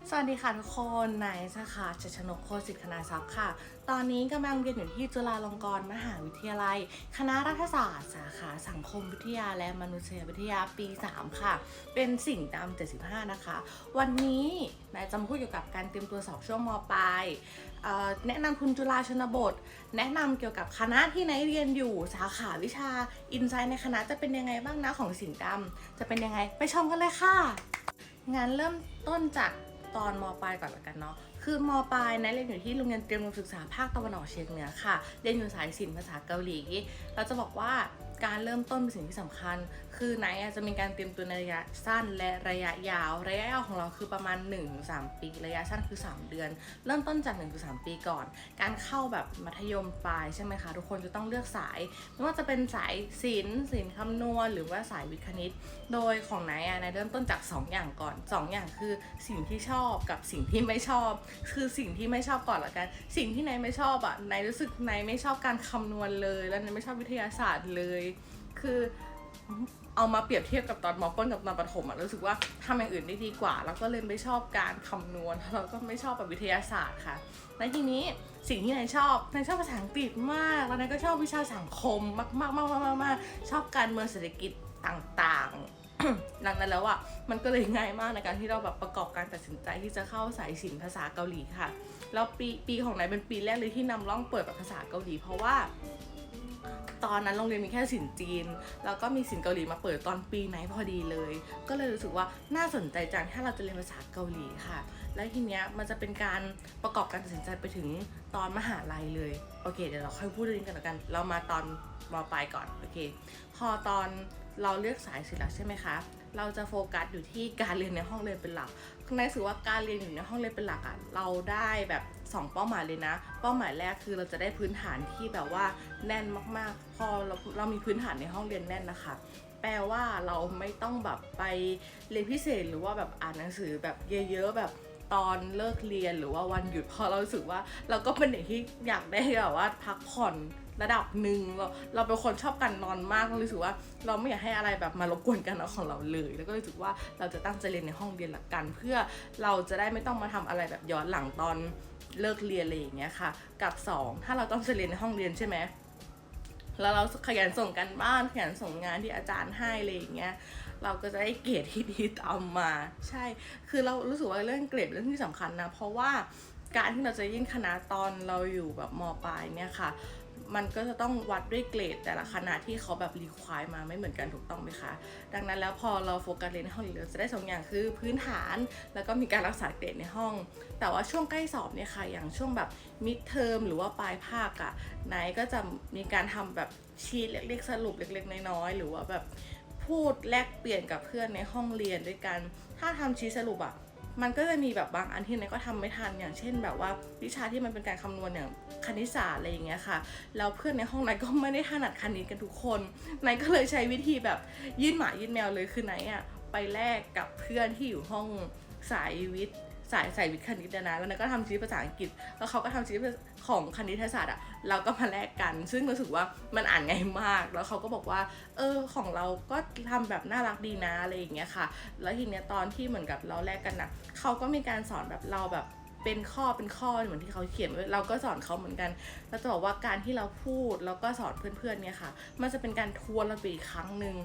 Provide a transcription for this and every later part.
สวัสดีค่ะทุกคนนายสาขาชัชนกโคสิทธิ์คณะทรัพย์ค่ะตอนนี้กำลังเรียนอยู่ที่จุฬาลงกรณ์มหาวิทยาลัยคณะรัฐศาสตร์สาขาสังคมวิทยาและมนุษยวิทยาปี3ค่ะเป็นสิ่งดำ75นะคะวันนี้นายจะมาพูดเกี่ยวกับการเตรียมตัวสอบช่วงมปลายแนะนำทุนจุฬาชนบทแนะนำเกี่ยวกับคณะที่นายเรียนอยู่สาขาวิชาอินไซต์ในคณะจะเป็นยังไงบ้างนะของสิ่งดำจะเป็นยังไงไปชมกันเลยค่ะงานเริ่มต้นจากตอนมปลายก่อนละกันเนาะคือมปลายนะเรียนอยู่ที่โรงเรียนเตรียมอุดมศึกษาภาคตะวันออกเฉียงเหนือค่ะเรียนอยู่สายศิลป์ภาษาเกาหลีเราจะบอกว่าการเริ่มต้นเป็นสิ่งที่สำคัญคือไหนจะมีการเตรียมตัวในระยะสั้นและระยะยาวระยะยาวของเราคือประมาณ 1-3 ปีระยะสั้นคือ3เดือนเริ่มต้นจาก 1-3 ปีก่อนการเข้าแบบมัธยมปลายใช่ไหมคะทุกคนจะต้องเลือกสายไม่ว่าจะเป็นสายศิลป์คำนวณหรือว่าสายวิทย์คณิตโดยของนายเริ่มต้นจาก2อย่างก่อน2อย่างคือสิ่งที่ชอบกับสิ่งที่ไม่ชอบคือสิ่งที่ไม่ชอบก่อนละกันสิ่งที่นายไม่ชอบนายรู้สึกนายไม่ชอบการคำนวณเลยแล้วนายไม่ชอบวิทยาศาสตร์เลยคือเอามาเปรียบเทียบกับตอนม.ต้นกับตอนประถมรู้สึกว่าทำอย่างอื่นได้ดีกว่าแล้วก็เลยไม่ชอบการคำนวณแล้วก็ไม่ชอบแบบวิทยาศาสตร์ค่ะและทีนี้สิ่งที่นายชอบภาษาอังกฤษมากแล้วนายก็ชอบวิชาสังคมมากชอบการเมืองเศรษฐกิจต่างๆ ดังนั้นแล้วมันก็เลยง่ายมากในการที่เราแบบประกอบการตัดสินใจที่จะเข้าสายศิลป์ภาษาเกาหลีค่ะแล้วปีของนายเป็นปีแรกเลยที่นำร่องเปิดแบบภาษาเกาหลีเพราะว่าตอนนั้นโรงเรียนมีแค่ศิลป์จีนแล้วก็มีศิลป์เกาหลีมาเปิดตอนปีไหนพอดีเลยก็เลยรู้สึกว่าน่าสนใจจังถ้าเราจะเรียนภาษาเกาหลีค่ะและทีเนี้ยมันจะเป็นการประกอบการตัดสินใจไปถึงตอนมหาลัยเลยโอเคเดี๋ยวเราค่อยพูดเรื่องนี้กันแล้วกันเรามาตอนม.ปลายก่อนโอเคพอตอนเราเลือกสายศิลป์แล้วใช่ไหมคะเราจะโฟกัสอยู่ที่การเรียนในห้องเรียนเป็นหลักในสื่อว่าการเรียนอยู่ในห้องเรียนเป็นหลักเราได้แบบ2เป้าหมายเลยนะเป้าหมายแรกคือเราจะได้พื้นฐานที่แบบว่าแน่นมากๆพอเรามีพื้นฐานในห้องเรียนแน่นนะคะแปลว่าเราไม่ต้องแบบไปเรียนพิเศษหรือว่าแบบอ่านหนังสือแบบเยอะๆแบบตอนเลิกเรียนหรือว่าวันหยุดพอเรารู้สึกว่าเราก็เป็นเด็กที่อยากได้แบบว่าพักผ่อนระดับหนึ่งเราเป็นคนชอบการนอนมากเรารู้สึกว่าเราไม่อยากให้อะไรแบบมารบกวนการนอนของเราเลยแล้วก็รู้สึกว่าเราจะตั้งใจเรียนในห้องเรียนละกันเพื่อเราจะได้ไม่ต้องมาทำอะไรแบบย้อนหลังตอนเลิกเรียนอะไรอย่างเงี้ยค่ะกับ2ถ้าเราต้องเรียนในห้องเรียนใช่ไหมแล้วเราขยันส่งกันบ้านขยันส่งงานที่อาจารย์ให้อะไรอย่างเงี้ยเราก็จะได้เกรดที่ดีตามมาใช่คือเรารู้สึกว่าเรื่องเกรดเป็นเรื่องที่สำคัญนะเพราะว่าการที่เราจะยื่นคณะตอนเราอยู่แบบม.ปลายเนี่ยค่ะมันก็จะต้องวัดด้วยเกรดแต่ละคณะที่เขาแบบรีควายมาไม่เหมือนกันถูกต้องไหมคะดังนั้นแล้วพอเราโฟกัสเรียนในห้องเรียนเราจะได้2อย่างคือพื้นฐานแล้วก็มีการรักษาเกรดในห้องแต่ว่าช่วงใกล้สอบเนี่ยค่ะอย่างช่วงแบบมิดเทอมหรือว่าปลายภาคไหนก็จะมีการทำแบบชีทเล็กๆสรุปเล็กๆน้อยๆหรือว่าแบบพูดแลกเปลี่ยนกับเพื่อนในห้องเรียนด้วยกันถ้าทำชีทสรุปมันก็จะมีแบบบางอันที่นายก็ทำไม่ทันอย่างเช่นแบบว่าวิชาที่มันเป็นการคำนวณอย่างคณิตศาสตร์อะไรอย่างเงี้ยค่ะแล้วเพื่อนในห้องนายก็ไม่ได้ถนัดคณิตกันทุกคนนายก็เลยใช้วิธีแบบยื่นหมายื่นแมวเลยคือนายไปแลกกับเพื่อนที่อยู่ห้องสายวิทย์สายวิทย์คณิตนะแล้วนายก็ทำชีทภาษาอังกฤษแล้วเขาก็ทำชีทของคณิตศาสตร์เราก็มาแลกกันซึ่งรู้สึกว่ามันอ่านง่ายมากแล้วเขาก็บอกว่าของเราก็ทำแบบน่ารักดีนะอะไรอย่างเงี้ยค่ะแล้วทีเนี้ยตอนที่เหมือนกับเราแลกกันเขาก็มีการสอนแบบเราแบบเป็นข้อเหมือนที่เขาเขียนไว้เราก็สอนเขาเหมือนกันเราจะบอกว่าการที่เราพูดแล้วก็สอนเพื่อนๆเนี่ยค่ะมันจะเป็นการทวนเราไปอีกครั้งหนึ่ง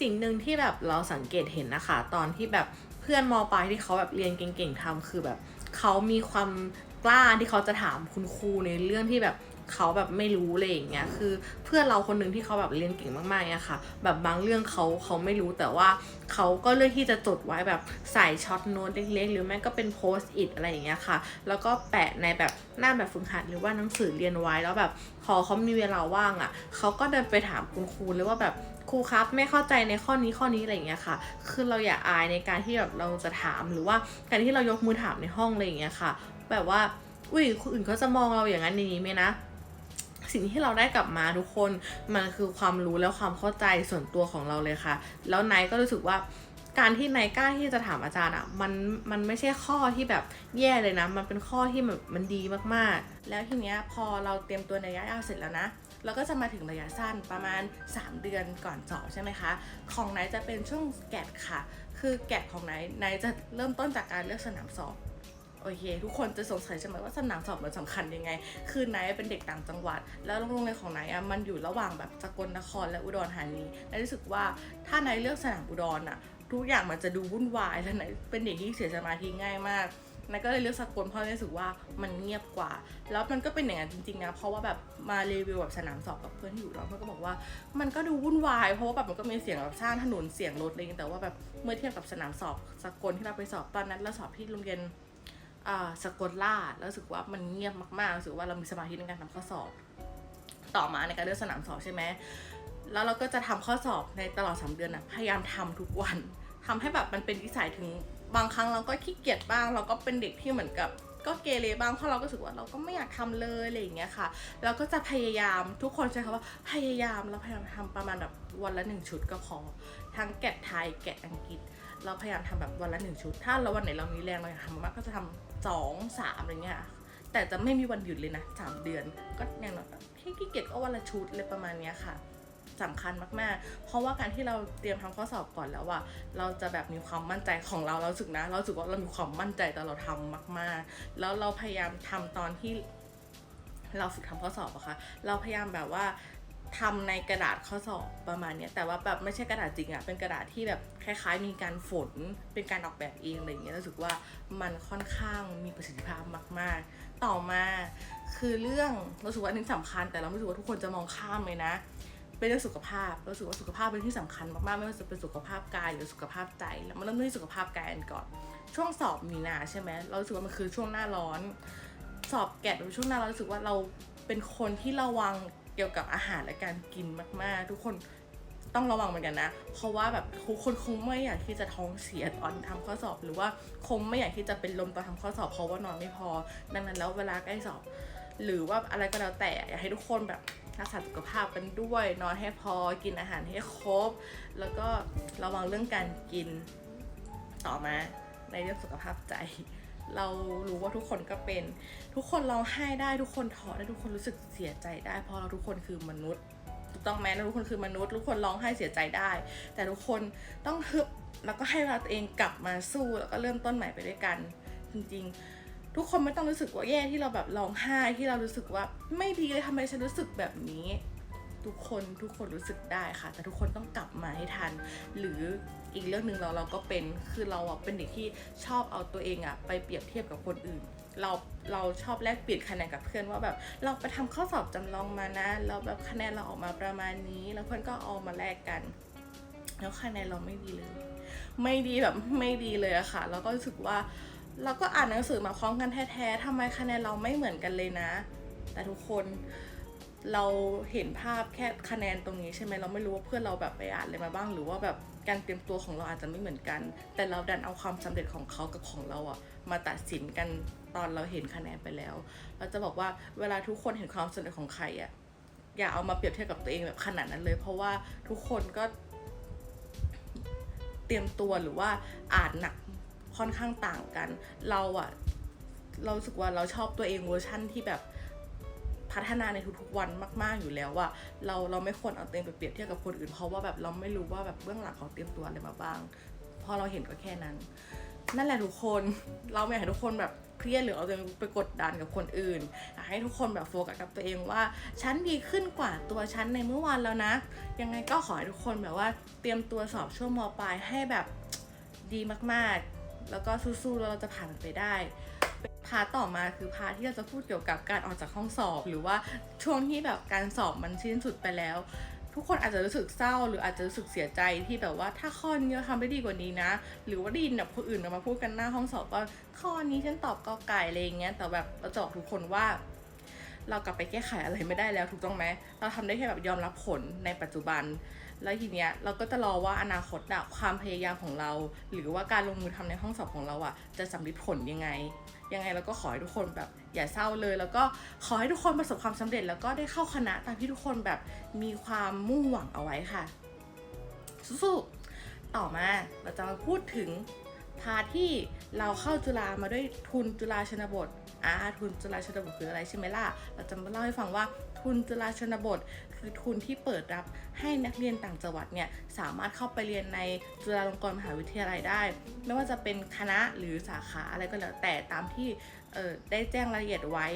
สิ่งหนึ่งที่แบบเราสังเกตเห็นนะคะตอนที่แบบเพื่อนม.ปลายที่เขาแบบเรียนเก่งๆทำคือแบบเขามีความกล้าที่เขาจะถามคุณครูในเรื่องที่แบบเขาแบบไม่รู้เลยอย่างเงี้ยคือเพื่อนเราคนหนึ่งที่เขาแบบเรียนเก่งมากๆเนี่ยค่ะแบบบางเรื่องเขาไม่รู้แต่ว่าเขาก็เลือกที่จะจดไว้แบบใส่ช็อตโน้ตเล็กๆหรือแม่ก็เป็นโพสต์อิทอะไรอย่างเงี้ยค่ะแล้วก็แปะในแบบหน้าแบบฝึกหัดหรือว่าหนังสือเรียนไว้แล้วแบบพอเขามีเวลาว่างเขาก็เดินไปถามคุณครูเลยว่าแบบครูครับไม่เข้าใจในข้อนี้อะไรอย่างเงี้ยค่ะคือเราอย่าอายในการที่แบบเราจะถามหรือว่าการที่เรายกมือถามในห้องอะไรอย่างเงี้ยค่ะแบบว่าอุ้ยคนอื่นเขาจะมองเราอย่างนั้นอย่างนี้ไหมนะสิ่งที่เราได้กลับมาทุกคนมันคือความรู้และความเข้าใจส่วนตัวของเราเลยค่ะแล้วไนท์ก็รู้สึกว่าการที่ไนท์กล้าที่จะถามอาจารย์มันไม่ใช่ข้อที่แบบแย่เลยนะมันเป็นข้อที่แบบมันดีมากๆแล้วทีเนี้ยพอเราเตรียมตัวในระยะยาวเสร็จแล้วนะ แล้วก็จะมาถึงระยะสั้นประมาณ3เดือนก่อนสอบใช่ไหมคะของไนท์จะเป็นช่วงแกดค่ะคือแกดของไนท์จะเริ่มต้นจากการเลือกสนามสอบโอเคทุกคนจะสงสัยใช่ไหมว่าสนามสอบมันสำคัญยังไงคือไนท์เป็นเด็กต่างจังหวัดแล้วโรงเรียนของไนท์มันอยู่ระหว่างแบบสกลนครและอุดรธานีไนท์รู้สึกว่าถ้าไนท์เลือกสนามอุดรทุกอย่างมันจะดูวุ่นวายและไนท์เป็นเด็กที่เสียสมาธิง่ายมากไนท์ก็เลยเลือกสกลเพราะรู้สึกว่ามันเงียบกว่าแล้วมันก็เป็นอย่างนั้นจริงๆนะเพราะว่าแบบมารีวิวแบบสนามสอบกับเพื่อนที่อยู่แล้วเพื่อนก็บอกว่ามันก็ดูวุ่นวายเพราะว่าแบบมันก็มีเสียงแบบสร้างถนนเสียงรถอะไรอย่างเงี้ยแต่ว่าแบบเมื่อเทียบกับสนามสอบสกลที่เราไปสอบตอนนั้นเราสอบที่โรงเรียนสกลราษฎร์แล้วรู้สึกว่ามันเงียบมากๆรู้สึกว่าเรามีสมาธิในการทำข้อสอบต่อมาในการเลือกสนามสอบใช่ไหมแล้วเราก็จะทำข้อสอบในตลอด3 เดือนพยายามทำทุกวันทำให้แบบมันเป็นนิสัยถึงบางครั้งเราก็ขี้เกียจบ้างเราก็เป็นเด็กที่เหมือนกับก็เกเรบ้างเพราะเราก็รู้สึกว่าเราก็ไม่อยากทำเลยอะไรอย่างเงี้ยค่ะเราก็จะพยายามทุกคนใช้คำว่าพยายามเราพยายามทำประมาณแบบวันละ1 ชุดก็พอทั้งแกะไทยแกะอังกฤษเราพยายามทำแบบวันละ1 ชุดถ้าเราวันไหนเรามีแรงเราอยากทำมากก็จะทำ2 3อะไรเงี้ยแต่จะไม่มีวันหยุดเลยนะ3 เดือนก็อย่างน้อยขี้เกียจก็วันละชุดเลยประมาณเนี้ยค่ะสำคัญมากๆเพราะว่าการที่เราเตรียมทำข้อสอบก่อนแล้วเราจะแบบมีความมั่นใจของเรารู้สึกนะเรารู้สึกว่าเรามีความมั่นใจตอนเราทำมากๆแล้วเราพยายามทำตอนที่เราฝึกทำข้อสอบอะค่ะเราพยายามแบบว่าทำในกระดาษข้อสอบประมาณนี้แต่ว่าแบบไม่ใช่กระดาษจริงเป็นกระดาษที่แบบคล้ายๆมีการฝนเป็นการออกแบบเองอะไรอย่างเงี้ยรู้สึกว่ามันค่อนข้างมีประสิทธิภาพมากๆต่อมาคือเรื่องรู้สึกว่าอันนี้สำคัญแต่เราไม่รู้สึกว่าทุกคนจะมองข้ามเลยนะเป็นเรื่องสุขภาพรู้สึกว่าสุขภาพเป็นที่สำคัญมากๆไม่ว่าจะเป็นสุขภาพกายหรือสุขภาพใจแล้วมันเริ่มที่สุขภาพกายก่อนช่วงสอบมีนาใช่ไหมเรารู้สึกว่ามันคือช่วงหน้าร้อนสอบแกะช่วงหน้าร้อนรู้สึกว่าเราเป็นคนที่ระวังเกี่ยวกับอาหารและการกินมากๆทุกคนต้องระวังเหมือนกันนะเพราะว่าแบบทุกคนคงไม่อยากที่จะท้องเสียตอนทำข้อสอบหรือว่าคงไม่อยากที่จะเป็นลมตอนทำข้อสอบเพราะว่านอนไม่พอดังนั้นแล้วเวลาใกล้สอบหรือว่าอะไรก็แล้วแต่อยากให้ทุกคนแบบรักษาสุขภาพกันด้วยนอนให้พอกินอาหารให้ครบแล้วก็ระวังเรื่องการกินต่อมาในเรื่องสุขภาพใจเรารู้ว่าทุกคนก็เป็นทุกคนร้องไห้ได้ทุกคนท้อได้ทุกคนรู้สึกเสียใจได้เพราะเราทุกคนคือมนุษย์ถูกต้องไหมทุกคนคือมนุษย์ทุกคนร้องไห้เสียใจได้แต่ทุกคนต้องฮึบแล้วก็ให้เวลาตัวเองกลับมาสู้แล้วก็เริ่มต้นใหม่ไปด้วยกันจริงๆทุกคนไม่ต้องรู้สึกว่าแย่ที่เราแบบร้องไห้ที่เรารู้สึกว่าไม่ดีเลยทำไมฉันรู้สึกแบบนี้ทุกคนรู้สึกได้ค่ะแต่ทุกคนต้องกลับมาให้ทันหรืออีกเรื่องหนึ่งเราก็เป็นคือเราเป็นเด็กที่ชอบเอาตัวเองไปเปรียบเทียบกับคนอื่นเราชอบแลกเปลี่ยนคะแนนกับเพื่อนว่าแบบเราไปทำข้อสอบจำลองมานะแล้วแบบคะแนนเราออกมาประมาณนี้แล้วเพื่อนก็เอามาแลกกันแล้วคะแนนเราไม่ดีเลยไม่ดีแบบไม่ดีเลยอะค่ะแล้วก็รู้สึกว่าเราก็อ่านหนังสือมาพร้อมกันแท้ๆทำไมคะแนนเราไม่เหมือนกันเลยนะแต่ทุกคนเราเห็นภาพแค่คะแนนตรงนี้ใช่ไหมเราไม่รู้ว่าเพื่อนเราแบบไปอ่านอะไรมาบ้างหรือว่าแบบการเตรียมตัวของเราอาจจะไม่เหมือนกันแต่เราดันเอาความสำเร็จของเขากับของเรามาตัดสินกันตอนเราเห็นคะแนนไปแล้วเราจะบอกว่าเวลาทุกคนเห็นความสำเร็จของใครอย่าเอามาเปรียบเทียบกับตัวเองแบบขนาดนั้นเลยเพราะว่าทุกคนก็เตรียมตัวหรือว่าอ่านหนักค่อนข้างต่างกันเรารู้สึกว่าเราชอบตัวเองเวอร์ชั่นที่แบบพัฒนาในทุกๆวันมากๆอยู่แล้วเราไม่ควรเอาตัวเองไปเปรียบเทียบกับคนอื่นเพราะว่าแบบเราไม่รู้ว่าแบบเบื้องหลังเขาเตรียมตัวอะไรมาบ้างพอเราเห็นก็แค่นั้นนั่นแหละทุกคนเราไม่อยากให้ทุกคนแบบเครียดหรือเอาตัวเองไปกดดันกับคนอื่นอยากให้ทุกคนแบบโฟกัสกับตัวเองว่าฉันดีขึ้นกว่าตัวฉันในเมื่อวานแล้วนะยังไงก็ขอให้ทุกคนแบบว่าเตรียมตัวสอบช่วงม.ปลายให้แบบดีมากๆแล้วก็สู้ๆแล้วเราจะผ่านมันไปได้พาร์ทต่อมาคือพาร์ทที่เราจะพูดเกี่ยวกับการออกจากห้องสอบหรือว่าช่วงที่แบบการสอบมันสิ้นสุดไปแล้วทุกคนอาจจะรู้สึกเศร้าหรืออาจจะรู้สึกเสียใจที่แบบว่าถ้าข้อนี้เราทำได้ดีกว่านี้นะหรือว่าได้ยินแบบคนอื่นมาพูดกันหน้าห้องสอบว่าข้อนี้ฉันตอบกอไก่อะไรอย่างเงี้ยแต่แบบเราจะบอกทุกคนว่าเรากลับไปแก้ไขอะไรไม่ได้แล้วถูกต้องไหมเราทำได้แค่แบบยอมรับผลในปัจจุบันแล้วทีเนี้ยเราก็จะรอว่าอนาคตความพยายามของเราหรือว่าการลงมือทำในห้องสอบของเราจะสำลิดผลยังไงเราก็ขอให้ทุกคนแบบอย่าเศร้าเลยแล้วก็ขอให้ทุกคนประสบความสำเร็จแล้วก็ได้เข้าคณะตามที่ทุกคนแบบมีความมุ่งหวังเอาไว้ค่ะสู้ๆต่อมาเราจะมาพูดถึงพาร์ทที่ เราเข้าจุฬามาด้วยทุนจุฬาชนบททุนจุฬาชนบทคืออะไรใช่ไหมล่ะเราจะมาเล่าให้ฟังว่าทุนจุฬาชนบทคือทุนที่เปิดรับให้นักเรียนต่างจังหวัดเนี่ยสามารถเข้าไปเรียนในจุฬาลงกรณ์มหาวิทยาลัยได้ไม่ว่าจะเป็นคณะหรือสาขาอะไรก็แล้วแต่ตามที่ได้แจ้งรายละเอียดไว้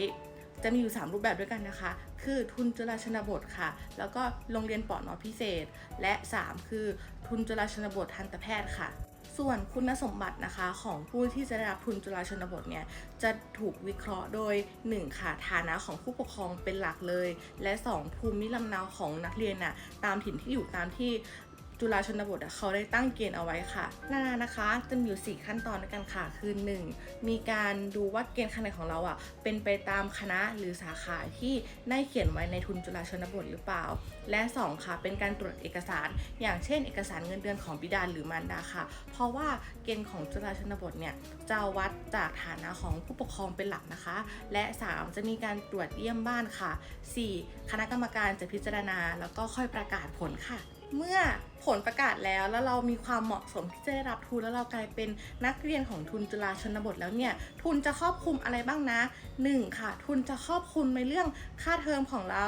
จะมีอยู่3รูปแบบด้วยกันนะคะคือทุนจุฬาชนบทค่ะแล้วก็โรงเรียนปนพิเศษและ3คือทุนจุฬาชนบททันตแพทย์ค่ะส่วนคุณสมบัตินะคะของผู้ที่จะได้รับทุนจุฬาชนบทเนี่ยจะถูกวิเคราะห์โดย1ค่ะฐานะของผู้ปกครองเป็นหลักเลยและ2ภูมิลำเนาของนักเรียนน่ะตามถิ่นที่อยู่ตามที่จุฬาชนบทเขาได้ตั้งเกณฑ์เอาไว้ค่ะนะคะจะมีอยู่4ขั้นตอนด้วยกันค่ะคือ1มีการดูว่าเกณฑ์คะแนนของเราเป็นไปตามคณะหรือสาขาที่ได้เขียนไว้ในทุนจุฬาชนบทหรือเปล่าและ2ค่ะเป็นการตรวจเอกสารอย่างเช่นเอกสารเงินเดือนของบิดาหรือมารดาค่ะเพราะว่าเกณฑ์ของจุฬาชนบทเนี่ยจะวัดจากฐานะของผู้ปกครองเป็นหลักนะคะและ3จะมีการตรวจเยี่ยมบ้านค่ะ4คณะกรรมการจะพิจารณาแล้วก็ค่อยประกาศผลค่ะเมื่อผลประกาศแล้วเรามีความเหมาะสมที่จะได้รับทุนแล้วเรากลายเป็นนักเรียนของทุนจุฬาชนบทแล้วเนี่ยทุนจะครอบคลุมอะไรบ้างนะ1ค่ะทุนจะครอบคลุมในเรื่องค่าเทอมของเรา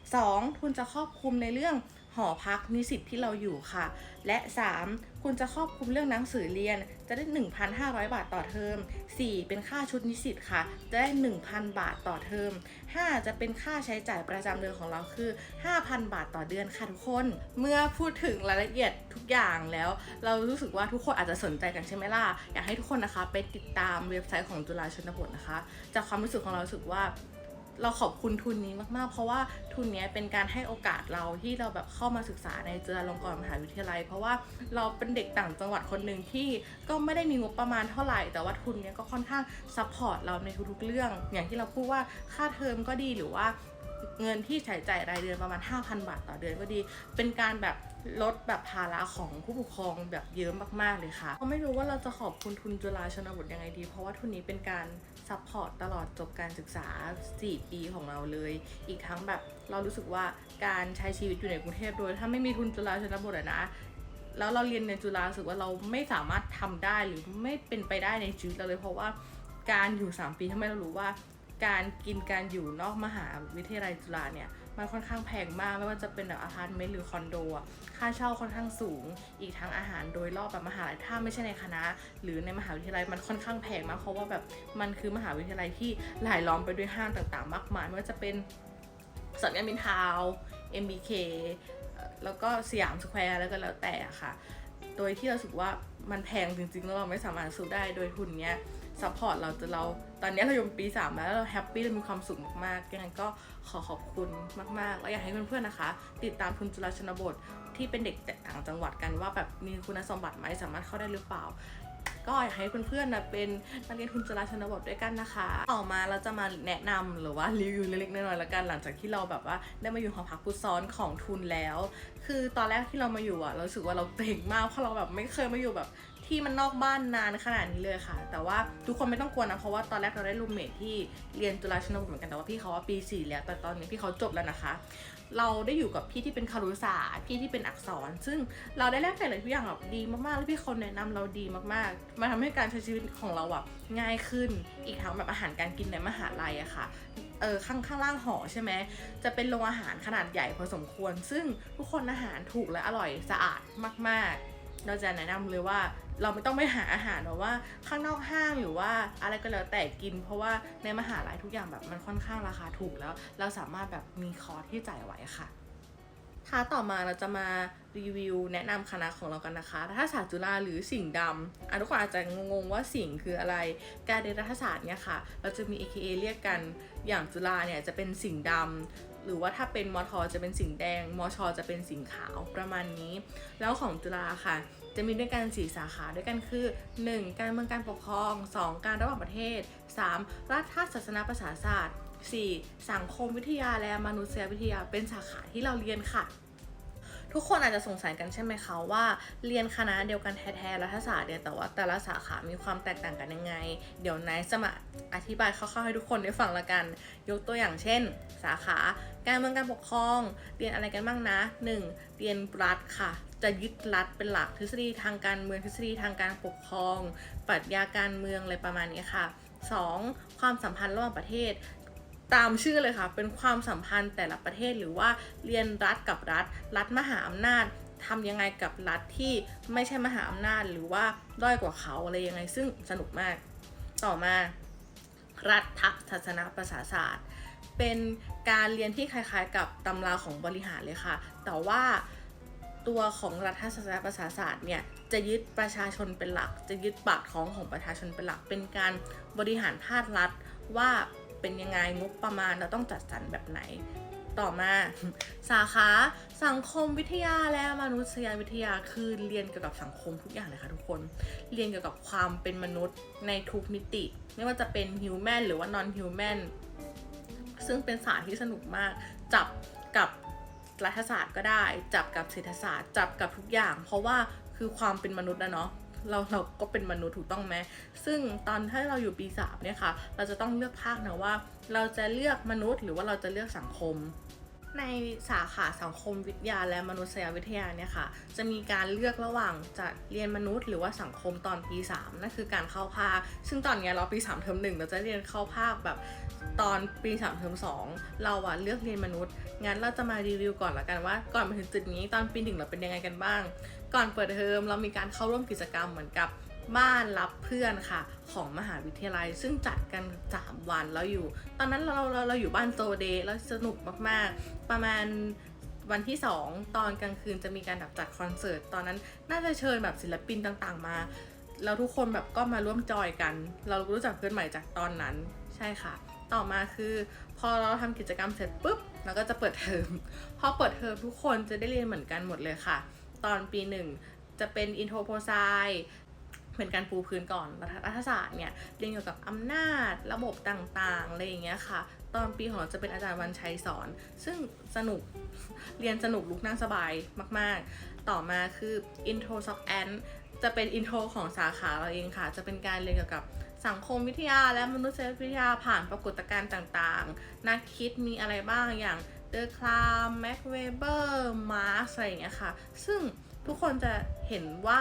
2ทุนจะครอบคลุมในเรื่องหอพักนิสิตที่เราอยู่ค่ะและ3คุณจะครอบคลุมเรื่องหนังสือเรียนจะได้ 1,500 บาทต่อเทอม4เป็นค่าชุดนิสิตค่ะจะได้ 1,000 บาทต่อเทอม5จะเป็นค่าใช้จ่ายประจำเดือนของเราคือ 5,000 บาทต่อเดือนค่ะทุกคนเมื่อพูดถึงรายละเอียดทุกอย่างแล้วเรารู้สึกว่าทุกคนอาจจะสนใจกันใช่ไหมล่ะอยากให้ทุกคนนะคะไปติดตามเว็บไซต์ของจุฬาชนบทนะคะจากความรู้สึกของเรารู้สึกว่าเราขอบคุณทุนนี้มากๆเพราะว่าทุนนี้เป็นการให้โอกาสเราที่เราแบบเข้ามาศึกษาในจุฬาลงกรณ์มหาวิทยาลัยเพราะว่าเราเป็นเด็กต่างจังหวัดคนหนึ่งที่ก็ไม่ได้มีงบประมาณเท่าไหร่แต่ว่าทุนนี้ก็ค่อนข้างซัพพอร์ตเราในทุกๆเรื่องอย่างที่เราพูดว่าค่าเทอมก็ดีหรือว่าเงินที่ใช้จ่ายรายเดือนประมาณ 5,000 บาทต่อเดือนก็ดีเป็นการแบบลดแบบภาระของผู้ปกครองแบบเยอะมากๆเลยค่ะเราไม่รู้ว่าเราจะขอบคุณทุนจุฬาชนบทยังไงดีเพราะว่าทุนนี้เป็นการซัพพอร์ตตลอดจบการศึกษา4 ปีของเราเลยอีกทั้งแบบเรารู้สึกว่าการใช้ชีวิตอยู่ในกรุงเทพโดยถ้าไม่มีทุนจุฬาชนบทนะแล้วเราเรียนในจุฬารู้สึกว่าเราไม่สามารถทำได้หรือไม่เป็นไปได้ในชีวิตเราเลยเพราะว่าการอยู่3 ปีทำให้เรารู้ว่าการกินการอยู่นอกมหาวิทยาลัยจุฬาเนี่ยมันค่อนข้างแพงมากไม่ว่าจะเป็นแบบอพาร์ตเมนต์หรือคอนโดค่าเช่าค่อนข้างสูงอีกทั้งอาหารโดยรอบแบบมหาลัยถ้าไม่ใช่ในคณะหรือในมหาวิทยาลัยมันค่อนข้างแพงมากเพราะว่าแบบมันคือมหาวิทยาลัยที่หลายล้อมไปด้วยห้างต่างๆมากมายไม่ว่าจะเป็นสัญญามินทาว MBK แล้วก็สยามสแควร์แล้วก็แล้วแต่ค่ะโดยที่เราสึกว่ามันแพงจริงๆแล้วเราไม่สามารถซื้อได้โดยทุนเนี้ยซัพพอร์ตเราตอนนี้เราอยู่ปี3แล้วเราแฮปปี้เรามีความสุขมากๆยังไงก็ขอบคุณมากๆแล้วอยากให้เพื่อนๆนะคะติดตามทุนจุฬาชนบทที่เป็นเด็กต่างจังหวัดกันว่าแบบมีคุณสมบัติไหมสามารถเข้าได้หรือเปล่าก็อยากให้เพื่อนๆนะเป็นนักเรียนทุนจุฬาชนบทด้วยกันนะคะต่อมาเราจะมาแนะนำหรือว่ารีวิวเล็กๆน้อยๆแล้วกันหลังจากที่เราแบบว่าได้มาอยู่หอพักพุทธซ้อนของทุนแล้วคือตอนแรกที่เรามาอยู่เรารู้สึกว่าเราเก่งมากเพราะเราแบบไม่เคยมาอยู่แบบที่มันนอกบ้านนานขนาดนี้เลยค่ะแต่ว่าทุกคนไม่ต้องกลัวนะเพราะว่าตอนแรกเราได้รูมเมทที่เรียนจุฬาชนบทเหมือนกันแต่ว่าพี่เขาว่าปี4แล้วแต่ตอนนี้พี่เขาจบแล้วนะคะเราได้อยู่กับพี่ที่เป็นครุศาสตร์พี่ที่เป็นอักษรซึ่งเราได้แลกเปลี่ยนอะไรทุกอย่างแบบดีมากๆแล้วพี่เขาแนะนำเราดีมากๆมาทำให้การใช้ชีวิตของเราง่ายขึ้นอีกทั้งแบบอาหารการกินในมหาลัยอะค่ะข้างล่างหอใช่ไหมจะเป็นโรงอาหารขนาดใหญ่พอสมควรซึ่งทุกคนอาหารถูกและอร่อยสะอาดมากๆเราจะแนะนำเลยว่าเราไม่ต้องไปหาอาหารแบบว่าข้างนอกห้างหรือว่าอะไรก็แล้วแต่กินเพราะว่าในมหาลัยทุกอย่างแบบมันค่อนข้างราคาถูกแล้วเราสามารถแบบมีคอร์สที่จ่ายไหวค่ะต่อมาเราจะมารีวิวแนะนำคณะของเรากันนะคะรัฐศาสตร์จุฬาหรือสิ่งดำทุกคนอาจจะงงว่าสิ่งคืออะไรการเรียนรัฐศาสตร์เนี่ยค่ะเราจะมี AKA เรียกกันอย่างจุฬาเนี่ยจะเป็นสิ่งดำหรือว่าถ้าเป็นมทจะเป็นสิ่งแดงมชจะเป็นสิ่งขาวประมาณนี้แล้วของจุฬาค่ะจะมีด้วยกัน4 สาขาด้วยกันคือ 1. การเมืองการปกครอง 2. การระหว่างประเทศ 3. รัฐศาสนาประชาศาสตร์ 4. สังคมวิทยาและมนุษยวิทยาเป็นสาขาที่เราเรียนค่ะทุกคนอาจจะสงสัยกันใช่ไหมคะว่าเรียนคณะเดียวกันแท้ๆรัฐศาสตร์เนี่ยแต่ว่าแต่ละสาขามีความแตกต่างกันยังไงเดี๋ยวนายจะมาอธิบายคร่าวๆให้ทุกคนได้ฟังละกันยกตัวอย่างเช่นสาขาการเมืองการปกครองเรียนอะไรกันบ้างนะ 1. เรียนรัฐค่ะ จะยึดรัฐเป็นหลักทฤษฎีทางการเมืองทฤษฎีทางการปกครองปรัชญาการเมืองอะไรประมาณนี้ค่ะ 2. ความสัมพันธ์ระหว่างประเทศตามชื่อเลยค่ะเป็นความสัมพันธ์แต่ละประเทศหรือว่าเรียนรัฐกับรัฐมหาอำนาจทำยังไงกับรัฐที่ไม่ใช่มหาอำนาจหรือว่าด้อยกว่าเขาอะไรยังไงซึ่งสนุกมากต่อมารัฐศาสนาประชาศาสตร์เป็นการเรียนที่คล้ายๆกับตำราของบริหารเลยค่ะแต่ว่าตัวของรัฐศาสนาประชาศาสตร์เนี่ยจะยึดประชาชนเป็นหลักจะยึดปากท้องของประชาชนเป็นหลักเป็นการบริหารภาครัฐว่าเป็นยังไงงบประมาณเราต้องจัดสรรแบบไหนต่อมาสาขาสังคมวิทยาและมนุษยวิทยาคือเรียนเกี่ยวกับสังคมทุกอย่างเลยค่ะทุกคนเรียนเกี่ยวกับความเป็นมนุษย์ในทุกมิติไม่ว่าจะเป็น human หรือว่า non human ซึ่งเป็นศาสตร์ที่สนุกมากจับกับรัฐศาสตร์ก็ได้จับกับเศรษฐศาสตร์จับกับทุกอย่างเพราะว่าคือความเป็นมนุษย์นะเนาะเราก็เป็นมนุษย์ถูกต้องไหมซึ่งตอนถ้าเราอยู่ปี3เนี่ยค่ะเราจะต้องเลือกภาคนะว่าเราจะเลือกมนุษย์หรือว่าเราจะเลือกสังคมในสาขาสังคมวิทยาและมนุษยวิทยาเนี่ยค่ะจะมีการเลือกระหว่างจะเรียนมนุษย์หรือว่าสังคมตอนปี3นั่นคือการเข้าภาคซึ่งตอนนี้เราปี3เทอม1เราจะเรียนเข้าภาคแบบตอนปี3เทอม2เราเลือกเรียนมนุษย์งั้นเราจะมารีวิวก่อนละกันว่าก่อนมาถึงจุดนี้ตอนปี1เราเป็นยังไงกันบ้างก่อนเปิดเทอมเรามีการเข้าร่วมกิจกรรมเหมือนกับบ้านรับเพื่อนค่ะของมหาวิทยาลัยซึ่งจัดกัน3วันแล้วอยู่ตอนนั้นเราอยู่บ้านโซเดย์แล้วสนุกมากๆประมาณวันที่2ตอนกลางคืนจะมีการจัดคอนเสิร์ตตอนนั้นน่าจะเชิญแบบศิลปินต่างๆมาแล้วทุกคนแบบก็มาร่วมจอยกันเรารู้จักเพื่อนใหม่จากตอนนั้นใช่ค่ะต่อมาคือพอเราทำกิจกรรมเสร็จปุ๊บเราก็จะเปิดเทอมพอเปิดเทอมทุกคนจะได้เรียนเหมือนกันหมดเลยค่ะตอนปี1จะเป็นอินโทรโพไซเป็นการปูพื้นก่อนรัฐศาสตร์เนี่ยเรียนเกี่ยวกับอำนาจระบบต่างๆอะไรอย่างเงี้ยค่ะตอนปีของเราจะเป็นอาจารย์วันชัยสอนซึ่งสนุกเรียนสนุกลุกนั่งสบายมากๆต่อมาคือ Intro Soc Ant จะเป็นอินโทรของสาขาเราเองค่ะจะเป็นการเรียนเกี่ยวกับสังคมวิทยาและมนุษยวิทยาผ่านปรากฏการณ์ต่างๆนักคิดมีอะไรบ้างอย่างเดอคลามแม็กเวเบอร์มาร์กอะไรอย่างเงี้ยค่ะซึ่งทุกคนจะเห็นว่า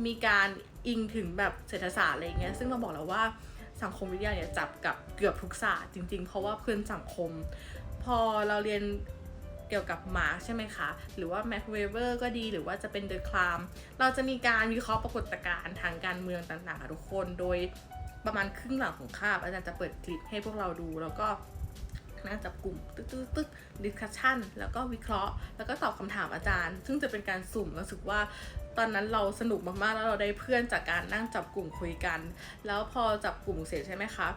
มีการอิงถึงแบบเศรษฐศาสตร์อะไรเงี้ยซึ่งเราบอกแล้วว่าสังคมวิทยาเนี่ยจับกับเกือบทุกศาสตร์จริงๆเพราะว่าเพื่อนสังคมพอเราเรียนเกี่ยวกับมาร์กใช่ไหมคะหรือว่าแม็กเวเบอร์ก็ดีหรือว่าจะเป็นเดอคลามเราจะมีการวิเคราะห์ปรากฏการณ์ทางการเมืองต่างๆทุกคนโดยประมาณครึ่งหลังของคาบอาจารย์จะเปิดคลิปให้พวกเราดูแล้วก็นั่งจับกลุ่มตึ๊กดิสคัชชั่นแล้วก็วิเคราะห์แล้วก็ตอบคำถามอาจารย์ซึ่งจะเป็นการสุ่มรู้สึกว่าตอนนั้นเราสนุกมากๆแล้วเราได้เพื่อนจากการนั่งจับกลุ่มคุยกันแล้วพอจับกลุ่มเสร็จใช่ไหมคะ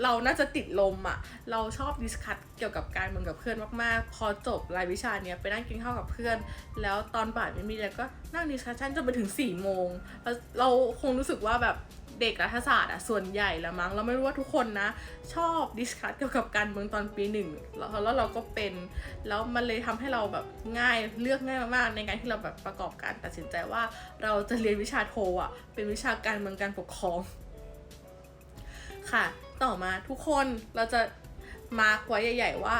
เราน่าจะติดลมเราชอบดิสคัทเกี่ยวกับการเมืองกับเพื่อนมากๆพอจบรายวิชาเนี้ยไปนั่งกินข้าวกับเพื่อนแล้วตอนบ่ายไม่มีอะไรก็นั่งดิสคัชชั่นจนไปถึง4 โมงแล้วเราคงรู้สึกว่าแบบเด็กรัฐศาสตร์ส่วนใหญ่ละมั้งเราไม่รู้ว่าทุกคนนะชอบดิสคัทเกี่ยวกับการเมืองตอนปี1แล้วเราก็เป็นแล้วมันเลยทำให้เราแบบเลือกง่ายมากๆในการที่เราแบบประกอบการตัดสินใจว่าเราจะเรียนวิชาโทเป็นวิชาการเมืองการปกครองค่ะต่อมาทุกคนเราจะมาร์กไว้ใหญ่ๆว่า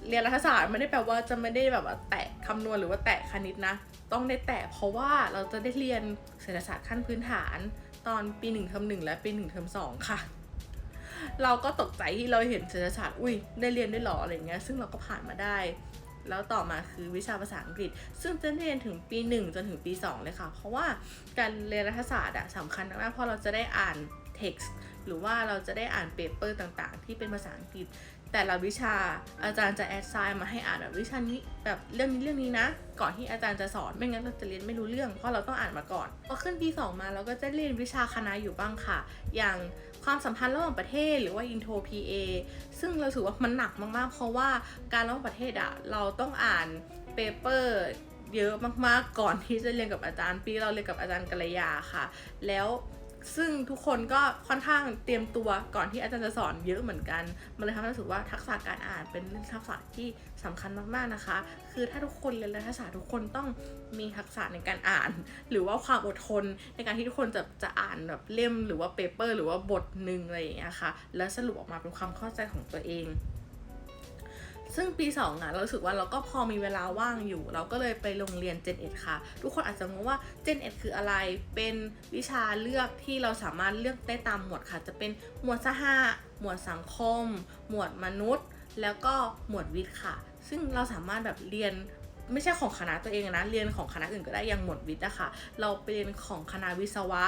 เรียนรัฐศาสตร์ไม่ได้แปลว่าจะไม่ได้แบบว่าแตะคำนวณหรือว่าแตะคณิตนะต้องได้แตะเพราะว่าเราจะได้เรียนเศรษฐศาสตร์ขั้นพื้นฐานตอนปี1เทอม1และปี1เทอม2ค่ะเราก็ตกใจที่เราเห็นเศรษฐศาสตร์ได้เรียนได้หรออะไรเงี้ยซึ่งเราก็ผ่านมาได้แล้วต่อมาคือวิชาภาษาอังกฤษซึ่งจะเรียนถึงปี1จนถึงปี2เลยค่ะเพราะว่าการเรียนรัฐศาสตร์สำคัญมากเพราะเราจะได้อ่าน text หรือว่าเราจะได้อ่านเปเปอร์ต่างๆที่เป็นภาษาอังกฤษแต่ละวิชาอาจารย์จะแอดไซน์มาให้อ่านแบบวิชานี้แบบเรื่องนี้นะก่อนที่อาจารย์จะสอนไม่งั้นเราจะเรียนไม่รู้เรื่องเพราะเราต้องอ่านมาก่อนพอขึ้นปี2มาเราก็จะเรียนวิชาคณะอยู่บ้างค่ะอย่างความสัมพันธ์ระหว่างประเทศหรือว่า Intro PA ซึ่งเราถือว่ามันหนักมากๆเพราะว่าการระหว่างประเทศเราต้องอ่านเปเปอร์เยอะมากๆก่อนที่จะเรียนกับอาจารย์ปีเราเรียนกับอาจารย์กัลยาค่ะแล้วซึ่งทุกคนก็ค่อนข้างเตรียมตัวก่อนที่อาจารย์จะสอนเยอะเหมือนกันมันเลยทำให้รู้สึกว่าทักษะการอ่านเป็นทักษะที่สำคัญมากๆนะคะคือถ้าทุกคนเรียนรัฐศาสตร์ทุกคนต้องมีทักษะในการอ่านหรือว่าความอดทนในการที่ทุกคนจะอ่านแบบเล่มหรือว่าเปเปอร์หรือว่าบทหนึ่งอะไรอย่างเงี้ยค่ะแล้วสรุปออกมาเป็นความเข้าใจของตัวเอง ซึ่งปี2อ่ะเรารู้สึกว่าเราก็พอมีเวลาว่างอยู่เราก็เลยไปโรงเรียน Gen Ed ค่ะทุกคนอาจจะงงว่า Gen Ed คืออะไรเป็นวิชาเลือกที่เราสามารถเลือกได้ตามหมวดค่ะจะเป็นหมวดสหะหมวดสังคมหมวดมนุษย์แล้วก็หมวดวิทย์ค่ะซึ่งเราสามารถแบบเรียนไม่ใช่ของคณะตัวเองนะเรียนของคณะอื่นก็ได้อย่างหมวดวิทย์อะค่ะเราไปเรียนของคณะวิศวะ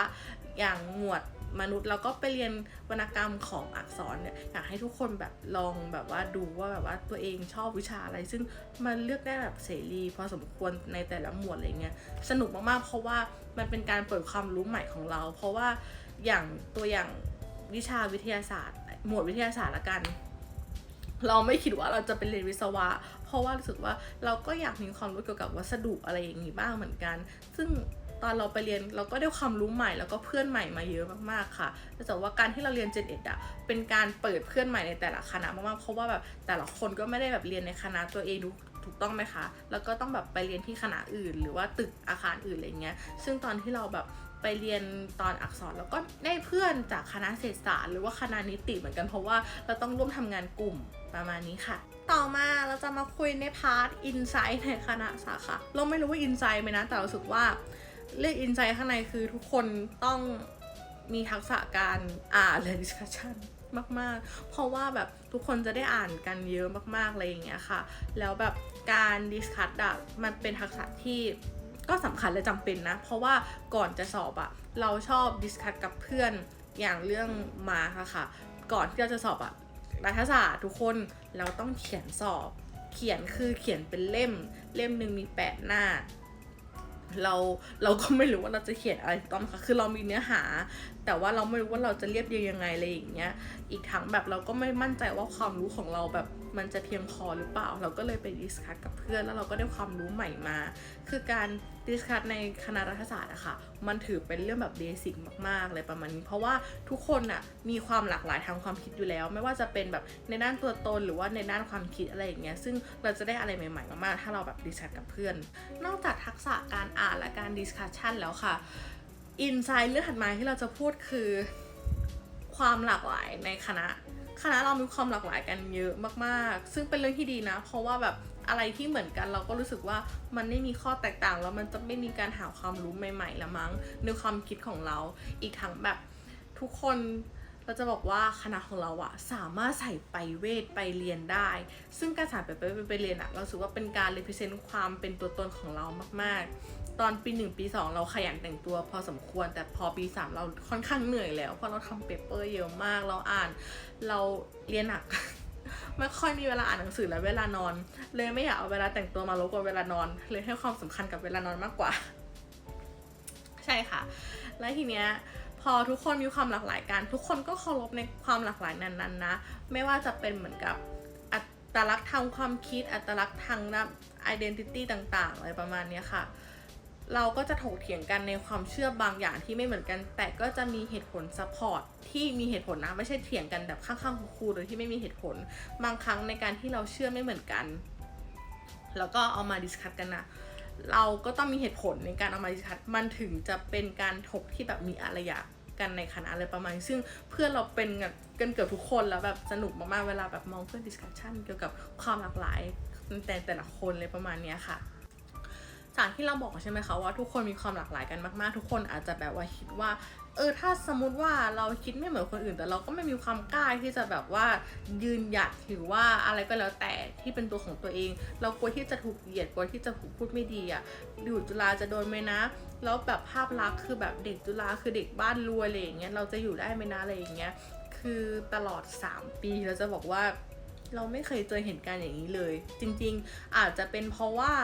อย่างหมวดมนุษย์เราก็ไปเรียนวรรณกรรมของอักษรเนี่ยอยากให้ทุกคนแบบลองแบบว่าดูว่าแบบว่าตัวเองชอบวิชาอะไรซึ่งมันเลือกได้แบบเสรีพอสมควรในแต่ละหมวดอะไรเงี้ยสนุกมากๆเพราะว่ามันเป็นการเปิดความรู้ใหม่ของเราเพราะว่าอย่างตัวอย่างวิชาวิทยาศาสตร์หมวดวิทยาศาสตร์ละกันเราไม่คิดว่าเราจะเป็นเรียนวิศวะเพราะว่ารู้สึกว่าเราก็อยากมีความรู้เกี่ยวกับวัสดุอะไรอย่างนี้บ้างเหมือนกันซึ่งตอนเราไปเรียนเราก็ได้ความรู้ใหม่แล้วก็เพื่อนใหม่มาเยอะมากๆค่ะแต่ว่าการที่เราเรียน Gen Ed เป็นการเปิดเพื่อนใหม่ในแต่ละคณะมากๆเพราะว่าแบบแต่ละคนก็ไม่ได้แบบเรียนในคณะตัวเองถูกต้องไหมคะแล้วก็ต้องแบบไปเรียนที่คณะอื่นหรือว่าตึกอาคารอื่นอะไรเงี้ยซึ่งตอนที่เราแบบไปเรียนตอนอักษรแล้วก็ได้เพื่อนจากคณะเศรษฐศาสตร์หรือว่าคณะนิติเหมือนกันเพราะว่าเราต้องร่วมทำงานกลุ่มประมาณนี้ค่ะต่อมาเราจะมาคุยในพาร์ท Insight ในคณะสาขาเราไม่รู้ว่า Insight ไหมนะแต่รู้สึกว่าเรื่อง Insight ข้างในคือทุกคนต้องมีทักษะการอ่านและ discussion มากๆเพราะว่าแบบทุกคนจะได้อ่านกันเยอะมากๆอะไรอย่างเงี้ยค่ะแล้วแบบการดิสคัสอะมันเป็นทักษะที่ก็สำคัญและจำเป็นนะเพราะว่าก่อนจะสอบอะเราชอบดิสคัสกับเพื่อนอย่างเรื่องมาค่ะก่อนที่เราจะสอบอะรัฐศาสตร์ทุกคนเราต้องเขียนสอบเขียนคือเขียนเป็นเล่มหนึ่งมี8หน้าเราก็ไม่รู้ว่าเราจะเขียนอะไรต้องค่ะคือเรามีเนื้อหาแต่ว่าเราไม่รู้ว่าเราจะเรียบเรียงยังไงอะไรอย่างเงี้ยอีกทั้งแบบเราก็ไม่มั่นใจว่าความรู้ของเราแบบมันจะเพียงพอหรือเปล่าเราก็เลยไปดิสคัสกับเพื่อนแล้วเราก็ได้ความรู้ใหม่มาคือการดิสคัสในคณะรัฐศาสตร์อะค่ะมันถือเป็นเรื่องแบบเบสิกมากๆเลยประมาณนี้เพราะว่าทุกคนอะมีความหลากหลายทางความคิดอยู่แล้วไม่ว่าจะเป็นแบบในด้านตัวตนหรือว่าในด้านความคิดอะไรอย่างเงี้ยซึ่งเราจะได้อะไรใหม่ๆมากๆถ้าเราแบบดิสคัสกับเพื่อนนอกจากทักษะการอ่านและการดิสคัสชันแล้วค่ะอินไซด์เรื่องถัดมาที่เราจะพูดคือความหลากหลายในคณะเรามีความหลากหลายกันเยอะมากๆซึ่งเป็นเรื่องที่ดีนะเพราะว่าแบบอะไรที่เหมือนกันเราก็รู้สึกว่ามันไม่มีข้อแตกต่างแล้วมันจะไม่มีการหาความรู้ใหม่ๆละมั้งในความคิดของเราอีกทั้งแบบทุกคนเราจะบอกว่าคณะของเราอะสามารถใส่ไปเวทไปเรียนได้ซึ่งการใส่ไปเรียนอะเราสึกว่าเป็นการ represent ความเป็นตัวตนของเรามากๆตอนปี1ปี2เราขยันแต่งตัวพอสมควรแต่พอปี3เราค่อนข้างเหนื่อยแล้วเพราะเราทำเปเปอร์เยอะมากเราอ่านเราเรียนหนัก ไม่ค่อยมีเวลาอ่านหนังสือและเวลานอนเลยไม่อยากเอาเวลาแต่งตัวมารบกวนเวลานอนเลยให้ความสำคัญกับเวลานอนมากกว่าใช่ค่ะและทีเนี้ยพอทุกคนมีความหลากหลายกันทุกคนก็เคารพในความหลากหลายนั้นๆนะไม่ว่าจะเป็นเหมือนกับอัตลักษณ์ทางความคิดอัตลักษณ์ทางidentity ต่างๆอะไรประมาณนี้ค่ะเราก็จะถกเถียงกันในความเชื่อบางอย่างที่ไม่เหมือนกันแต่ก็จะมีเหตุผลซัพพอร์ตที่มีเหตุผลนะไม่ใช่เถียงกันแบบข้างๆคูลๆโดยที่ไม่มีเหตุผลบางครั้งในการที่เราเชื่อไม่เหมือนกันแล้วก็เอามาดิสคัสกันนะเราก็ต้องมีเหตุผลในการเอามาดิสคัสมันถึงจะเป็นการถกที่แบบมีอารยะกันในคณะอะไรประมาณซึ่งเพื่อนเราเป็นกันเกือบทุกคนแล้วแบบสนุกมากๆเวลาแบบมองเพื่อนดิสคัสชันเกี่ยวกับความหลากหลายแต่ละคนเลยประมาณนี้ค่ะจากที่เราบอกใช่ไหมคะว่าทุกคนมีความหลากหลายกันมากๆทุกคนอาจจะแบบว่าคิดว่าถ้าสมมติว่าเราคิดไม่เหมือนคนอื่นแต่เราก็ไม่มีความกล้าที่จะแบบว่ายืนหยัดหรือว่าอะไรก็แล้วแต่ที่เป็นตัวของตัวเองเรากลัวที่จะถูกเหยียดกลัวที่จะถูกพูดไม่ดีอ่ะอยู่จุฬาจะโดนไหมนะแล้วแบบภาพลักษณ์คือแบบเด็กจุฬาคือเด็กบ้านรวยอะไรอย่างเงี้ยเราจะอยู่ได้ไหมนะอะไรอย่างเงี้ยคือตลอด3ปีเราจะบอกว่าเราไม่เคยเจอเหตุการณ์อย่างนี้เลยจริงๆอาจจะเป็นเพราะว่า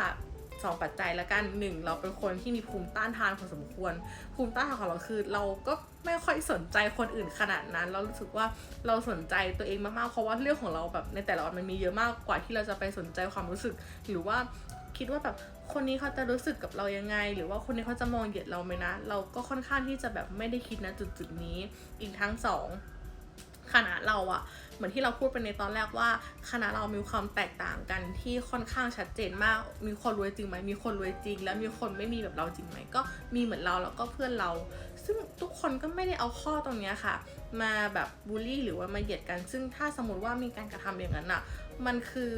2ปัจจัยละกัน1เราเป็นคนที่มีภูมิต้านทานพอสมควรภูมิต้านทานของเราคือเราก็ไม่ค่อยสนใจคนอื่นขนาดนั้นเรารู้สึกว่าเราสนใจตัวเองมากๆเพราะว่าเรื่องของเราแบบในแต่ละวันมันมีเยอะมากกว่าที่เราจะไปสนใจความรู้สึกหรือว่าคิดว่าแบบคนนี้เขาจะรู้สึกกับเรายังไงหรือว่าคนนี้เขาจะมองเหยียดเราไหมนะเราก็ค่อนข้างที่จะแบบไม่ได้คิดนะจุดนี้อีกทั้ง2ค คณะเราอะเหมือนที่เราพูดไปในตอนแรกว่าคณะเรามีความแตกต่างกันที่ค่อนข้างชัดเจนมากมีคนรวยจริงไหมมีคนรวยจริงแล้วมีคนไม่มีแบบเราจริงไหมก็มีเหมือนเราแล้วก็เพื่อนเราซึ่งทุกคนก็ไม่ได้เอาข้อตรงนี้ค่ะมาแบบบูลลี่หรือว่ามาเหยียดกันซึ่งถ้าสมมติว่ามีการกระทำอย่างนั้นอะมันคือ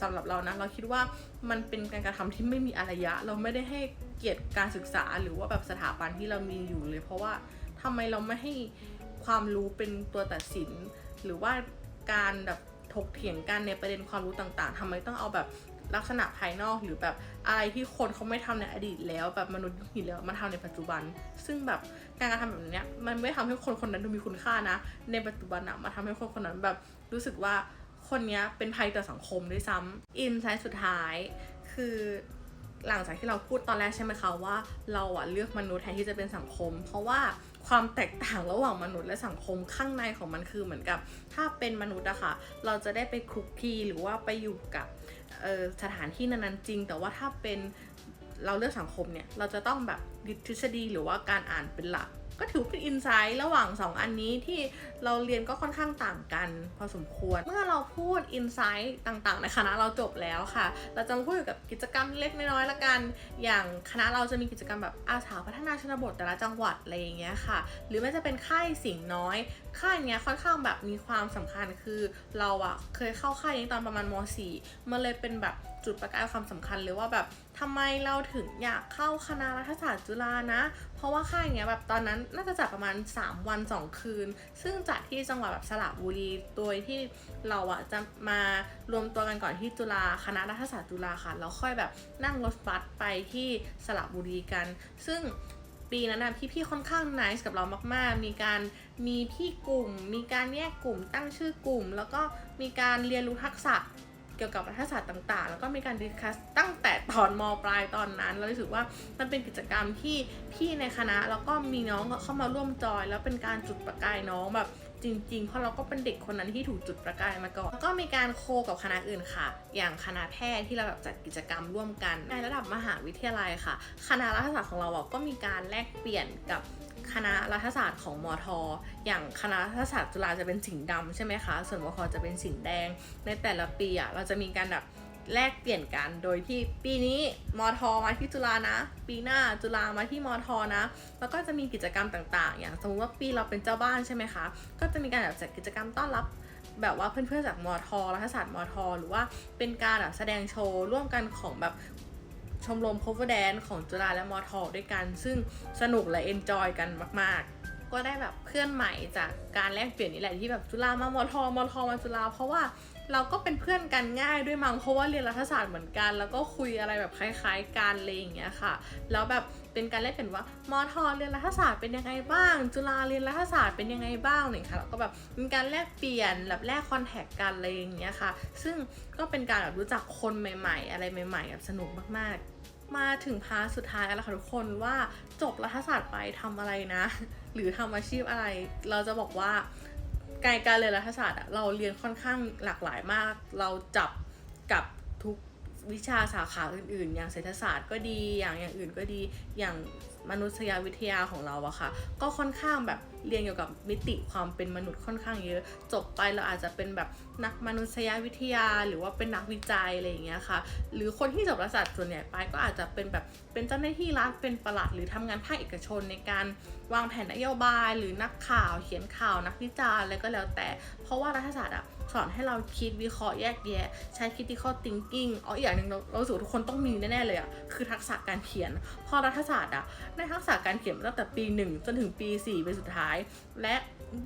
สำหรับเรานะเราคิดว่ามันเป็นการกระทำที่ไม่มีอารยะเราไม่ได้ให้เกียรติการศึกษาหรือว่าแบบสถาบันที่เรามีอยู่เลยเพราะว่าทำไมเราไม่ให้ความรู้เป็นตัวตัดสินหรือว่าการแบบถกเถียงกันในประเด็นความรู้ต่างๆทำไมต้องเอาแบบลักษณะภายนอกหรือแบบอะไรที่คนเขาไม่ทำในอดีตแล้วแบบมนุษย์หินแล้วมาทำในปัจจุบันซึ่งแบบการกระทำแบบนี้มันไม่ทำให้คนคนนั้นดูมีคุณค่านะในปัจจุบันอะมาทำให้คนคนนั้นแบบรู้สึกว่าคนนี้เป็นภัยต่อสังคมด้วยซ้ำอินไซต์สุดท้ายคือหลังจากที่เราพูดตอนแรกใช่ไหมคะว่าเราอะเลือกมนุษย์แทนที่จะเป็นสังคมเพราะว่าความแตกต่างระหว่างมนุษย์และสังคมข้างในของมันคือเหมือนกับถ้าเป็นมนุษย์อะค่ะเราจะได้ไปคลุกคลีหรือว่าไปอยู่กับสถานที่นั้นๆจริงแต่ว่าถ้าเป็นเราเลือกสังคมเนี่ยเราจะต้องแบบยึดทฤษฎีหรือว่าการอ่านเป็นหลักก็ถือเป็นอินไซต์ระหว่าง2อันนี้ที่เราเรียนก็ค่อนข้างต่างกันพอสมควรเมื่อเราพูดอินไซต์ต่างๆในคณะเราจบแล้วค่ะเราจะมาพูดเกี่ยวกับกิจกรรมเล็กน้อยๆละกันอย่างคณะเราจะมีกิจกรรมแบบอาสาพัฒนาชนบทแต่ละจังหวัดอะไรอย่างเงี้ยค่ะหรือไม่จะเป็นค่ายสิงห์น้อยค่ายเนี้ยค่อนข้างแบบมีความสำคัญคือเราอะเคยเข้าค่ายนี้ตอนประมาณม.4 มันเลยเป็นแบบจุดประกายความสำคัญเลยว่าแบบทำไมเราถึงอยากเข้าคณะรัฐศาสตร์จุฬานะเพราะว่าค่ายเนี้ยแบบตอนนั้นน่าจะจัดประมาณ3 วัน 2 คืนซึ่งจัดที่จังหวัดแบบสระบุรีโดยที่เราอะจะมารวมตัวกันก่อนที่จุฬาคณะรัฐศาสตร์จุฬาค่ะแล้วค่อยแบบนั่งรถบัสไปที่สระบุรีกันซึ่งปีนั้นนะพี่ๆค่อนข้างไนซ์กับเรามากๆมีพี่กลุ่มมีการแยกกลุ่มตั้งชื่อกลุ่มแล้วก็มีการเรียนรู้ทักษะเกี่ยวกับรัฐศาสตร์ต่างๆแล้วก็มีการดิสคัสตั้งแต่ตอนม.ปลายตอนนั้นเรารู้สึกว่ามันเป็นกิจกรรมที่พี่ในคณะแล้วก็มีน้องเข้ามาร่วมจอยแล้วเป็นการจุดประกายน้องแบบจริงๆเพราะเราก็เป็นเด็กคนนั้นที่ถูกจุดประกายมาก่อนแล้วก็มีการโคกับคณะอื่นค่ะอย่างคณะแพทย์ที่เราแบบจัดกิจกรรมร่วมกันในระดับมหาวิทยาลัยค่ะคณะรัฐศาสตร์ของเราก็มีการแลกเปลี่ยนกับคณะรัฐศาสตร์ของมท.อย่างคณะรัฐศาสตร์จุฬาจะเป็นสีดำใช่ไหมคะส่วนมท.จะเป็นสีแดงในแต่ละปีเราจะมีการแบบแลกเปลี่ยนกันโดยที่ปีนี้มท.มาที่จุฬานะปีหน้าจุฬามาที่มท.นะแล้วก็จะมีกิจกรรมต่างๆอย่างสมมติว่าปีเราเป็นเจ้าบ้านใช่ไหมคะก็จะมีการแบบจัดกิจกรรมต้อนรับแบบว่าเพื่อนๆจากมท.รัฐศาสตร์มท.หรือว่าเป็นการแบบแสดงโชว์ร่วมกันของแบบชมรม cover dance ของจุฬาและมท.ด้วยกันซึ่งสนุกและเอนจอยกันมากๆก็ได้แบบเพื่อนใหม่จากการแลกเปลี่ยนนี่แหละที่แบบจุฬามามท.มท.มาจุฬาเพราะว่าเราก็เป็นเพื่อนกันง่ายด้วยมั้งเพราะว่าเรียนรัฐศาสตร์เหมือนกันแล้วก็คุยอะไรแบบคล้ายๆกันอะไรอย่างเงี้ยค่ะแล้วแบบเป็นการแลกเปลี่ยนว่ามท.เรียนรัฐศาสตร์เป็นยังไงบ้างจุฬาเรียนรัฐศาสตร์เป็นยังไงบ้างเนี่ยค่ะแล้วก็แบบมีการแลกเปลี่ยนแบบแลกคอนแทคกันอะไรอย่างเงี้ยค่ะซึ่งก็เป็นการแบบรู้จักคนใหม่ๆอะไรใหม่ๆแบบสนุกมากๆมาถึงพาร์ทสุดท้ายแล้วค่ะทุกคนว่าจบรัฐศาสตร์ไปทำอะไรนะหรือทำอาชีพอะไรเราจะบอกว่าการเรียนรัฐศาสตร์เราเรียนค่อนข้างหลากหลายมากเราจับกับทุกวิชาสาขาอื่นๆอย่างเศรษฐศาสตร์ก็ดีอย่างอื่นก็ดีอย่างมนุษยวิทยาของเราอะค่ะก็ค่อนข้างแบบเรียนเกี่ยวกับมิติความเป็นมนุษย์ค่อนข้างเยอะจบไปเราอาจจะเป็นแบบนักมนุษยวิทยาหรือว่าเป็นนักวิจัยอะไรอย่างเงี้ยค่ะหรือคนที่จบรัฐศาสตร์ส่วนใหญ่ไปก็อาจจะเป็นแบบเป็นเจ้าหน้าที่รัฐเป็นปลัดหรือทำงานภาคเอกชนในการวางแผนนโยบายหรือนักข่าวเขียนข่าวนักวิจารณ์อะไรก็แล้วแต่เพราะว่ารัฐศาสตร์สอนให้เราคิดวิเคราะห์แยกแยะใช้ critical thinking อีกอย่างหนึ่งเรารู้สึกทุกคนต้องมีแน่ๆเลยคือทักษะการเขียนพอรัฐศาสตร์ได้ทักษะการเขียนตั้งแต่ปี 1จนถึงปี 4เป็นสุดท้ายและ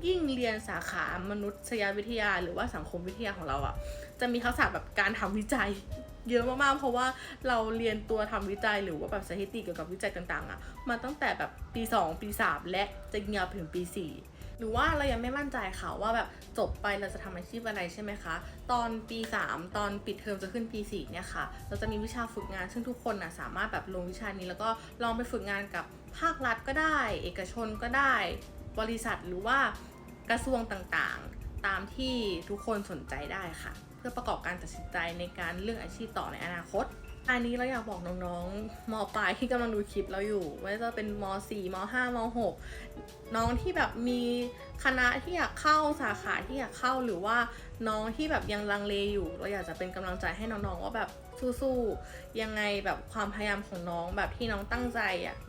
ยิ่งเรียนสาขามนุษยวิทยาหรือว่าสังคมวิทยาของเราจะมีทักษะแบบการทำวิจัยเยอะมากๆเพราะว่าเราเรียนตัวทำวิจัยหรือว่าแบบสถิติเกี่ยวกับวิจัยต่างๆมาตั้งแต่แบบปี 2 ปี 3และจะยาวถึงปี 4หรือว่าเรายังไม่มั่นใจค่ะว่าแบบจบไปเราจะทำอาชีพอะไรใช่ไหมคะตอนปี 3ตอนปิดเทอมจะขึ้นปี 4เนี่ยค่ะเราจะมีวิชาฝึกงานซึ่งทุกคนสามารถแบบลงวิชานี้แล้วก็ลองไปฝึกงานกับภาครัฐก็ได้เอกชนก็ได้บริษัทหรือว่ากระทรวงต่างๆตามที่ทุกคนสนใจได้ค่ะเพื่อประกอบการตัดสินใจในการเลือกอาชีพต่อในอนาคต อันนี้เราอยากบอกน้องๆมปลายที่กำลังดูคลิปเราอยู่ไม่ว่าจะเป็นม4ม5ม6น้องที่แบบมีคณะที่อยากเข้าสาขาที่อยากเข้าหรือว่าน้องที่แบบยังลังเลอยู่เราอยากจะเป็นกำลังใจให้น้องๆว่าแบบสู้ๆยังไงแบบความพยายามของน้องแบบที่น้องตั้งใจ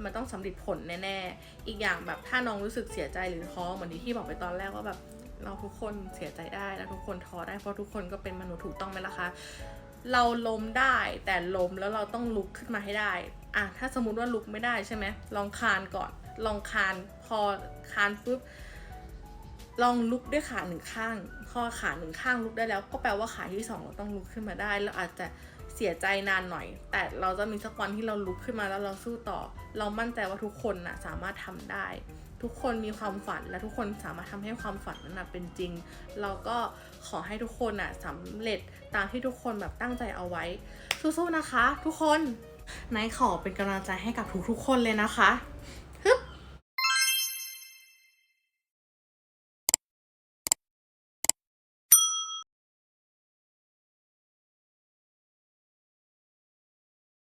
มันต้องสำเร็จผลแน่ๆอีกอย่างแบบถ้าน้องรู้สึกเสียใจหรือท้อเหมือนที่บอกไปตอนแรกว่าแบบเราทุกคนเสียใจได้และทุกคนท้อได้เพราะทุกคนก็เป็นมนุษย์ถูกต้องไหมล่ะคะเราล้มได้แต่ล้มแล้วเราต้องลุกขึ้นมาให้ได้ถ้าสมมุติว่าลุกไม่ได้ใช่ไหมลองคานก่อนลองคานพอคานปุ๊บลองลุกด้วยขาหนึ่งข้างพอขาหนึ่งข้างลุกได้แล้วก็แปลว่าขาที่2เราต้องลุกขึ้นมาได้แล้วอาจจะเสียใจนานหน่อยแต่เราจะมีสักวันที่เราลุกขึ้นมาแล้วเราสู้ต่อเรามั่นใจว่าทุกคนสามารถทำได้ทุกคนมีความฝันและทุกคนสามารถทำให้ความฝันนั้นเป็นจริงเราก็ขอให้ทุกคนสำเร็จตามที่ทุกคนแบบตั้งใจเอาไว้สู้ๆนะคะทุกคนนายขอเป็นกำลังใจให้กับทุกๆคนเลยนะคะ